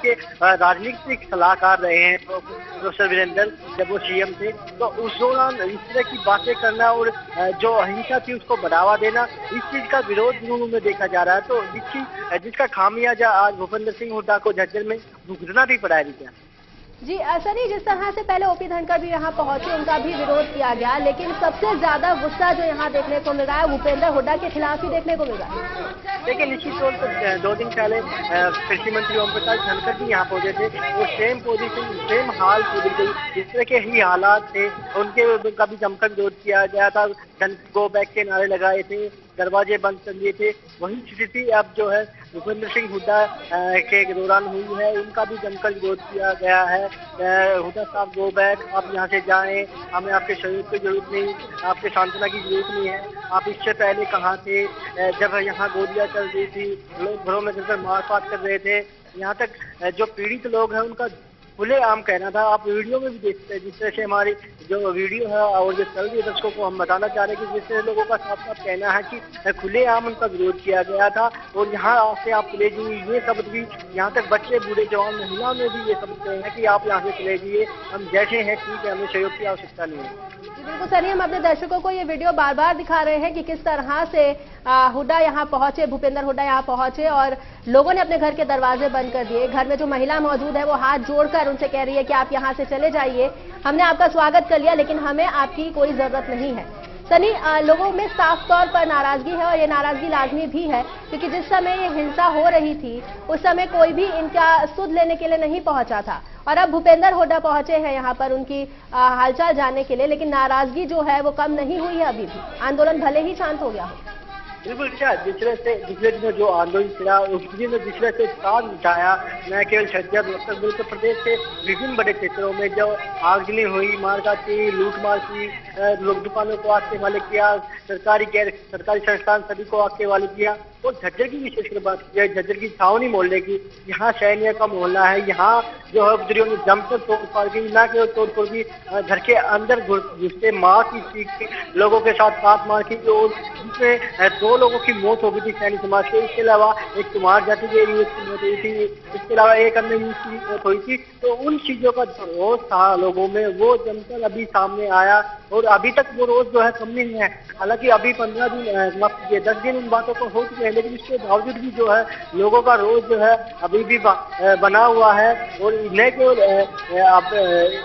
के राजनीतिक सलाहकार रहे हैं प्रोफेसर वीरेंद्र, जब वो सीएम थे। तो उस दौरान इस तरह की बातें करना और जो अहिंसा थी उसको बढ़ावा देना, इस चीज का विरोध जुनून में देखा जा रहा है। तो जिसका खामियाजा आज भूपेंद्र सिंह हुड्डा को झज्जर में भुगतना भी पड़ा है। क्या जी सनी, जिस तरह से पहले ओपी धनखड़ भी यहाँ पहुंचे, उनका भी विरोध किया गया, लेकिन सबसे ज्यादा गुस्सा जो यहाँ देखने को मिल रहा है भूपेंद्र हुड्डा के खिलाफ ही देखने को मिल रहा है। देखिए, निश्चित तौर पर 2 दिन पहले कृषि मंत्री ओम प्रकाश धनखड़ भी यहाँ पहुंचे थे। वो सेम पोजीशन, सेम हाल पूरी गई, इस तरह के ही हालात थे। उनके का भी जमकर विरोध किया गया था, गो बैक के नारे लगाए थे, दरवाजे बंद कर दिए थे। वही स्थिति अब जो है भूपेंद्र सिंह हुड्डा के दौरान हुई है। उनका भी जमकर विरोध किया गया है। हुड्डा साहब गो बैक, आप यहाँ से जाएं, हमें आपके सहयोग की जरूरत नहीं, आपके सांत्वना की जरूरत नहीं है। आप इससे पहले कहाँ थे जब यहाँ गोलियां चल रही थी, लोग घरों में घुसकर मारकाट कर रहे थे। यहाँ तक जो पीड़ित लोग हैं उनका खुले आम कहना था। आप वीडियो में भी देखते हैं, जिस तरह से हमारी जो वीडियो है और जो चल रही है दर्शकों को हम बताना चाह रहे हैं कि जिस तरह लोगों का साफ साफ कहना है कि खुले आम उनका विरोध किया गया था। और यहाँ से आप चले जाइए, ये शब्द भी यहाँ तक बच्चे, बूढ़े, जवान, महिलाओं ने भी ये शब्द कहे हैं कि आप यहाँ से चले जाइए, हम जैसे हैं ठीक है, हमें सहयोग की आवश्यकता नहीं है। बिल्कुल सनी, हम अपने दर्शकों को ये वीडियो बार बार दिखा रहे हैं कि किस तरह से हुड्डा यहाँ पहुंचे, भूपेंद्र हुड्डा यहाँ पहुंचे और लोगों ने अपने घर के दरवाजे बंद कर दिए। घर में जो महिला मौजूद है वो हाथ जोड़कर उनसे कह रही है कि आप यहाँ से चले जाइए, हमने आपका स्वागत कर लिया लेकिन हमें आपकी कोई जरूरत नहीं है। सनी, लोगों में साफ तौर पर नाराजगी है और ये नाराजगी लाजमी भी है, क्योंकि जिस समय ये हिंसा हो रही थी उस समय कोई भी इनका सुध लेने के लिए नहीं पहुंचा था। और अब भूपेंद्र हुड्डा पहुंचे हैं यहाँ पर उनकी हालचाल जानने के लिए, लेकिन नाराजगी जो है वो कम नहीं हुई है अभी भी। आंदोलन भले ही शांत हो गया हो। बिल्कुल, पिछले दिनों जो आंदोलन चला उसने जिस तरह से ताज उठाया, न केवल छज्जर उत्तर प्रदेश के विभिन्न बड़े क्षेत्रों में जो आगजनी हुई, मारकाट की, लूटमार की, लोग दुकानों को आग के हवाले किया, सरकारी गैर सरकारी संस्थान सभी को आग के हवाले किया। और झज्जर की विशेषकर बात की जाए, झज्जर की छावनी मोहल्ले की, यहाँ सैन्य का मोहल्ला है। यहाँ जो है उपद्रवियों ने जमकर तोड़फोड़ की, न केवल तोड़फोड़ की, घर के अंदर घुसते मार की चीख की, लोगों के साथ काट मार की, और जिसमें 2 लोगों की मौत हो गई थी सैनिक समाज के। इसके अलावा एक कुमार जाति के युवक की मौत हुई थी, इसके अलावा एक अन्य युवक की मौत हुई थी। तो उन चीजों का जो रोष था लोगों में वो जमकर अभी सामने आया और अभी तक वो रोष जो है कम नहीं है। हालांकि अभी 15 दिन 10 दिन उन बातों को हो चुके हैं, लेकिन इसके बावजूद भी जो है लोगों का रोष जो है अभी भी बना हुआ है। और न केवल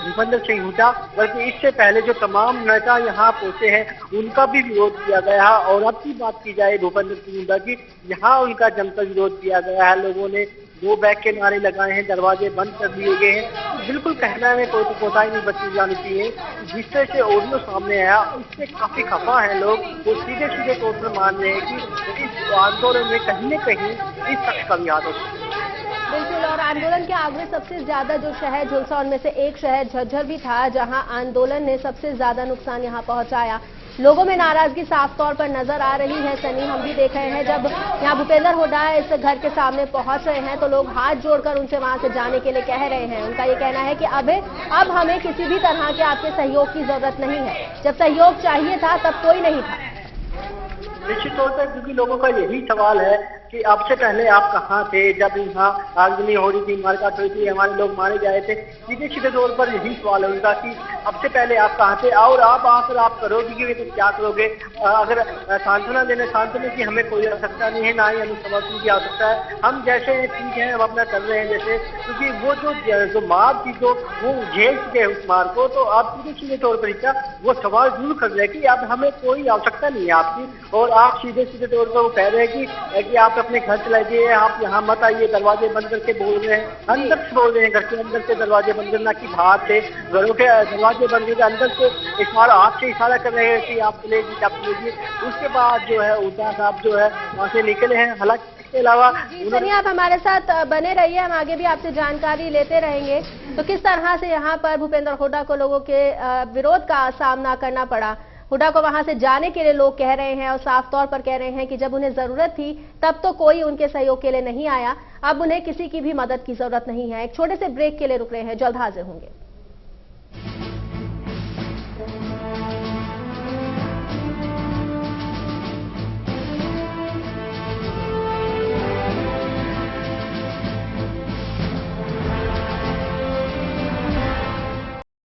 भूपेंद्र सिंह हुड्डा बल्कि इससे पहले जो तमाम नेता यहाँ पहुंचे हैं उनका भी विरोध किया गया है। और अब की बात की जाए भूपेंद्र सिंह हुड्डा की, यहाँ उनका जमकर विरोध किया गया है। लोगों ने गो बैक के नारे लगाए हैं, दरवाजे बंद कर दिए गए हैं। तो बिल्कुल कहना में कोई कोताही नहीं बची जानी चाहिए। जिस तरह से ऑडियो सामने आया उससे काफी खफा है लोग, वो सीधे तौर पर मान रहे हैं कि इस आंदोलन में कहीं न कहीं इस शख्स का भी हाथ हो सकता है। बिल्कुल, और आंदोलन के आगे सबसे ज्यादा जो शहर झुलसा उनमें से एक शहर झज्जर भी था, जहां आंदोलन ने सबसे ज्यादा नुकसान यहां पहुंचाया। लोगों में नाराजगी साफ तौर पर नजर आ रही है। सनी, हम भी देख रहे हैं जब यहाँ भूपेंद्र हुड्डा इस घर के सामने पहुंच रहे हैं तो लोग हाथ जोड़कर उनसे वहां से जाने के लिए कह रहे हैं। उनका ये कहना है कि अब हमें किसी भी तरह के आपके सहयोग की जरूरत नहीं है, जब सहयोग चाहिए था तब कोई नहीं था। निश्चित तौर पर क्योंकि लोगों का यही सवाल है कि अब से पहले आप कहाँ थे जब यहाँ आगजनी हो रही थी, मारकाट हुई थी, हमारे लोग मारे जाए थे। सीधे तौर पर यही सवाल है उनका कि अब से पहले आप कहाँ थे और आप आकर आप करोगे तो क्या करोगे। अगर सांत्वना की हमें कोई आवश्यकता नहीं है, ना ही हमें समर्थन की आवश्यकता है। हम जैसे ठीक है, हम अपना कर रहे हैं जैसे, क्योंकि वो जो मार थी तो वो झेल चुके हैं उस मार को। तो आप सीधे तौर पर क्या वो सवाल जरूर कर रहे हैं कि अब हमें कोई आवश्यकता नहीं है आपकी, और आप सीधे तौर पर वो कह रहे हैं कि आप अपने घर चला जाइए, आप यहाँ मत आइए, दरवाजे बंद करके बोल रहे हैं, अंदर से बोल रहे हैं, घर के अंदर से दरवाजे बंद करना कि बाहर से, घरों के दरवाजे बंद करके अंदर से हाथ से इशारा कर रहे हैं कि आप चलेगी आप चलेगी। उसके बाद जो है हुड्डा साहब जो है वहाँ से निकले हैं। हालांकि इसके अलावा सनी, आप हमारे साथ बने रहिए, हम आगे भी आपसे जानकारी लेते रहेंगे। तो किस तरह से यहाँ पर भूपेंद्र हुड्डा को लोगों के विरोध का सामना करना पड़ा, हुड्डा को वहां से जाने के लिए लोग कह रहे हैं और साफ तौर पर कह रहे हैं कि जब उन्हें जरूरत थी तब तो कोई उनके सहयोग के लिए नहीं आया, अब उन्हें किसी की भी मदद की जरूरत नहीं है। एक छोटे से ब्रेक के लिए रुक रहे हैं, जल्द हाजिर होंगे।